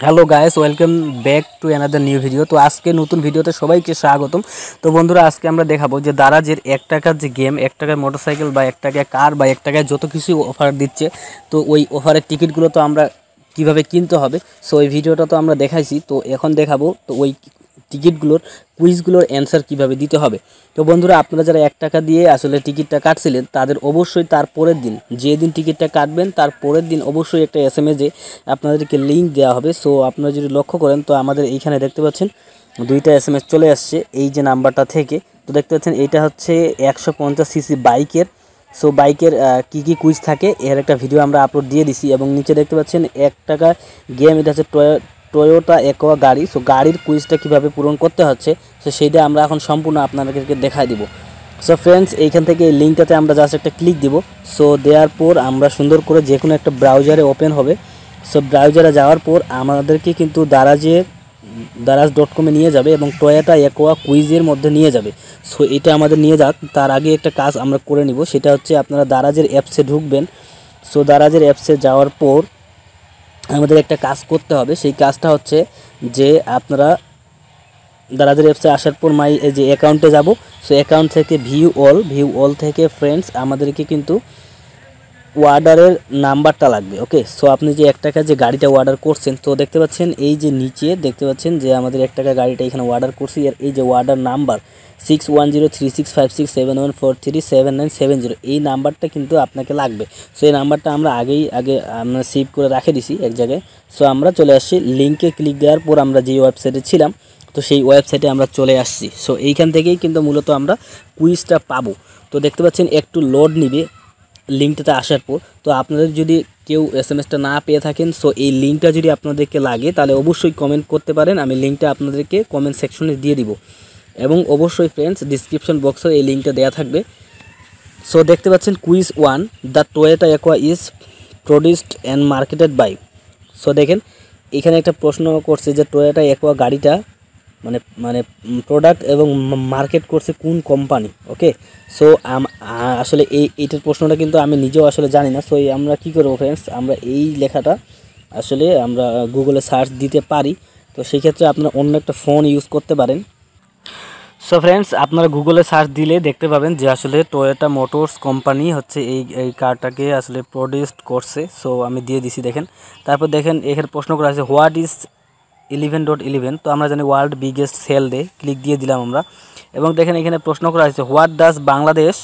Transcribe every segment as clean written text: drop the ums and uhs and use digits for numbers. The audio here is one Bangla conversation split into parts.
Hello guys, welcome back to another new video. তো আজকে নতুন ভিডিওতে সবাইকে স্বাগতম। তো বন্ধুরা, আজকে আমরা দেখাবো যে দারাজের 1 টাকার যে গেম, 1 টাকায় মোটরসাইকেল বা 1 টাকায় কার বা 1 টাকায় যত কিছু অফার দিচ্ছে, তো ওই অফারের টিকিটগুলো তো আমরা কিভাবে কিনতে হবে, সো ওই ভিডিওটা তো আমরা দেখাইছি। তো এখন দেখাবো তো ওই টিকিটগুলোর কুইজগুলোর অ্যান্সার কিভাবে দিতে হবে। তো বন্ধুরা, আপনারা যারা 1 টাকা দিয়ে আসলে টিকিটটা কাটছিলেন, তাদের অবশ্যই তার পরের দিন, যেদিন টিকিটটা কাটবেন তার পরের দিন অবশ্যই একটা SMS-এ আপনাদেরকে লিঙ্ক দেওয়া হবে। সো আপনারা যদি লক্ষ্য করেন, তো আমাদের এইখানে দেখতে পাচ্ছেন 2টা SMS চলে আসছে এই যে নাম্বারটা থেকে। তো দেখতে পাচ্ছেন এইটা হচ্ছে 150cc বাইকের। সো বাইকের কী কী কুইজ থাকে এর একটা ভিডিও আমরা আপলোড দিয়ে দিছি, এবং নিচে দেখতে পাচ্ছেন 1 টাকা গেম, এটা হচ্ছে টয়োটা অ্যাকোয়া গাড়ি। সো গাড়ির কুইজটা কীভাবে পূরণ করতে হচ্ছে, সো সেইটা আমরা এখন সম্পূর্ণ আপনাদেরকে দেখাই দিব। সো ফ্রেন্ডস, এইখান থেকে এই লিঙ্কটাতে আমরা জাস্ট একটা ক্লিক দিব। সো দেওয়ার পর আমরা সুন্দর করে যে কোনো একটা ব্রাউজারে ওপেন হবে। সো ব্রাউজারে যাওয়ার পর আমাদেরকে কিন্তু দারাজ.com-এ নিয়ে যাবে এবং টয়োটা অ্যাকোয়া কুইজের মধ্যে নিয়ে যাবে। সো এটা আমাদের নিয়ে যাক, তার আগে একটা কাজ আমরা করে নিব, সেটা হচ্ছে আপনারা দারাজের অ্যাপসে ঢুকবেন। সো দারাজের অ্যাপসে যাওয়ার পর আমাদের একটা কাজ করতে হবে। সেই কাজটা হচ্ছে যে আপনারা দারাজের অ্যাপসে আসার পর এই যে অ্যাকাউন্টে যাব। সো অ্যাকাউন্ট থেকে ভিউ অল থেকে ফ্রেন্ডস আমাদেরকে কিন্তু অর্ডারের নাম্বারটা লাগবে। ওকে, সো আপনি যে 1 টাকা যে গাড়িটা অর্ডার করছেন, তো দেখতে পাচ্ছেন এই যে নিচে দেখতে পাচ্ছেন যে আমাদের 1 টাকা গাড়িটা এখানে অর্ডার করছি, আর এই যে অর্ডার নাম্বার 6103656794379770, এই নাম্বারটা কিন্তু আপনাকে লাগবে। সো এই নাম্বারটা আমরা আমরা সেভ করে রেখে দিছি এক জায়গায়। সো আমরা চলে আসছি লিঙ্কে ক্লিক দেওয়ার পর আমরা যে ওয়েবসাইটে ছিলাম, তো সেই ওয়েবসাইটে আমরা চলে আসছি। সো এইখান থেকেই কিন্তু মূলত আমরা কুইজটা পাবো। তো দেখতে পাচ্ছেন একটু লোড নিবে লিঙ্কটাতে আসার পর। তো আপনাদের যদি কেউ SMS-টা না পেয়ে থাকেন, সো এই লিঙ্কটা যদি আপনাদেরকে লাগে তাহলে অবশ্যই কমেন্ট করতে পারেন, আমি লিঙ্কটা আপনাদেরকে কমেন্ট সেকশনে দিয়ে দিব। এবং অবশ্যই ফ্রেন্ডস, ডিসক্রিপশন বক্সে এই লিঙ্কটা দেওয়া থাকবে। সো দেখতে পাচ্ছেন quiz 1, the Toyota Aqua is produced and marketed by. So দেখেন এখানে একটা প্রশ্ন করছে যে টয়োটা অ্যাকোয়া গাড়িটা মানে মানে প্রোডাক্ট এবং মার্কেট করছে কোন কোম্পানি। ওকে, সো আসলে এইটার প্রশ্নটা কিন্তু আমি নিজেও আসলে জানি না। সো আমরা কী করবো ফ্রেন্ডস, আমরা এই লেখাটা আসলে আমরা গুগলে সার্চ দিতে পারি। তো সেই ক্ষেত্রে আপনারা অন্য একটা ফোন ইউজ করতে পারেন। সো ফ্রেন্ডস, আপনারা গুগলে সার্চ দিলে দেখতে পাবেন যে আসলে টয়োটা মোটরস কোম্পানি হচ্ছে এই কারটাকে আসলে প্রডিউসড করছে। সো আমি দিয়ে দিছি, দেখেন। তারপর দেখেন এখানে প্রশ্ন করা আছে হোয়াট ইজ 11.11। তো আমরা জানি world biggest sale day, click দিয়ে দিলাম আমরা। এবং দেখেন এখানে প্রশ্ন করা হয়েছে what does Bangladesh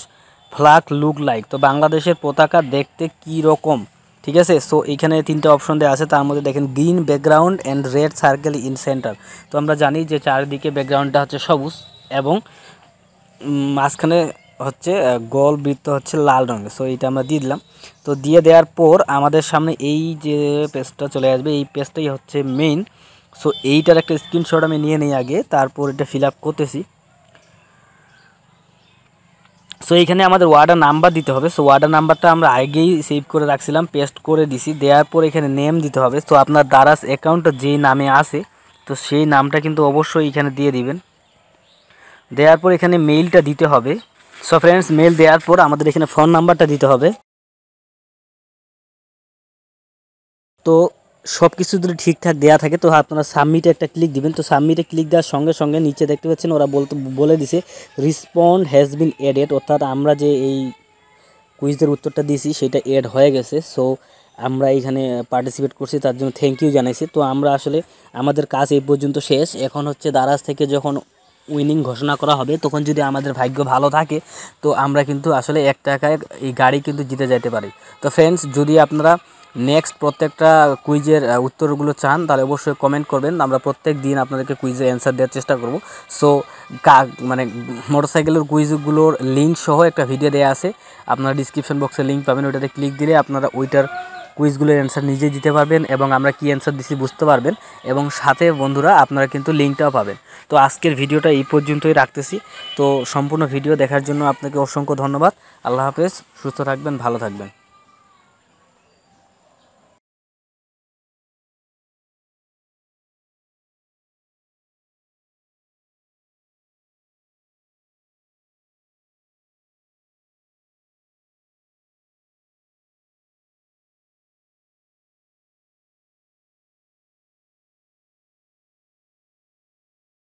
flag look like. তো বাংলাদেশের পতাকা দেখতে কী রকম, ঠিক আছে। সো এইখানে 3টা অপশন দেওয়া আছে, তার মধ্যে দেখেন green background and red circle in centre. তো আমরা জানি যে চারিদিকে ব্যাকগ্রাউন্ডটা হচ্ছে সবুজ এবং মাঝখানে হচ্ছে গোল বৃত্ত হচ্ছে লাল রঙের। সো এইটা আমরা দিয়ে দিলাম। তো দিয়ে দেওয়ার পর আমাদের সামনে এই যে পেজটা চলে আসবে, এই পেজটাই হচ্ছে মেইন। সো এইটার একটা স্ক্রিনশট আমি নিয়ে নিই আগে, তারপর এটা ফিল আপ করতেছি। সো এইখানে আমাদের ওয়ার্ডার নাম্বার দিতে হবে। সো ওয়ার্ডার নাম্বারটা আমরা আগেই সেভ করে রাখছিলাম, পেস্ট করে দিছি। দেওয়ার পর এখানে নেম দিতে হবে। তো আপনার দারাজ অ্যাকাউন্টটা যেই নামে আসে, তো সেই নামটা কিন্তু অবশ্যই এখানে দিয়ে দিবেন। দেওয়ার পর এখানে মেইলটা দিতে হবে। সো ফ্রেন্ডস, মেইল দেওয়ার পর আমাদের এখানে ফোন নাম্বারটা দিতে হবে। তো সব কিছু যদি ঠিকঠাক দেওয়া থাকে, তো আপনারা সাবমিটে একটা ক্লিক দিবেন। তো সাবমিটে ক্লিক দেওয়ার সঙ্গে সঙ্গে নিচে দেখতে পাচ্ছেন ওরা বলে দিছে রিসপন্ড হ্যাজ বিন এডেড, অর্থাৎ আমরা যে এই কুইজের উত্তরটা দিয়েছি সেটা এড হয়ে গেছে। সো আমরা এইখানে পার্টিসিপেট করছি, তার জন্য থ্যাংক ইউ জানাইছি। তো আমরা আসলে আমাদের কাজ এই পর্যন্ত শেষ। এখন হচ্ছে দারাজ থেকে যখন উইনিং ঘোষণা করা হবে, তখন যদি আমাদের ভাগ্য ভালো থাকে, তো আমরা কিন্তু আসলে 1 টাকায় এই গাড়ি কিন্তু জিতে যেতে পারি। তো ফ্রেন্ডস, যদি আপনারা নেক্সট প্রত্যেকটা কুইজের উত্তরগুলো চান, তাহলে অবশ্যই কমেন্ট করবেন, আমরা প্রত্যেক দিন আপনাদেরকে কুইজের অ্যান্সার দেওয়ার চেষ্টা করব। সো মানে মোটরসাইকেলের কুইজগুলোর লিঙ্ক সহ একটা ভিডিও দেওয়া আছে, আপনারা ডিসক্রিপশন বক্সে লিঙ্ক পাবেন, ওইটাতে ক্লিক দিলে আপনারা ওইটার কুইজগুলোর অ্যান্সার নিজে দিতে পারবেন এবং আমরা কি অ্যান্সার দিছি বুঝতে পারবেন, এবং সাথে বন্ধুরা আপনারা কিন্তু লিঙ্কটাও পাবেন। তো আজকের ভিডিওটা এই পর্যন্তই রাখতেছি। তো সম্পূর্ণ ভিডিও দেখার জন্য আপনাকে অসংখ্য ধন্যবাদ। আল্লাহ হাফেজ, সুস্থ থাকবেন, ভালো থাকবেন।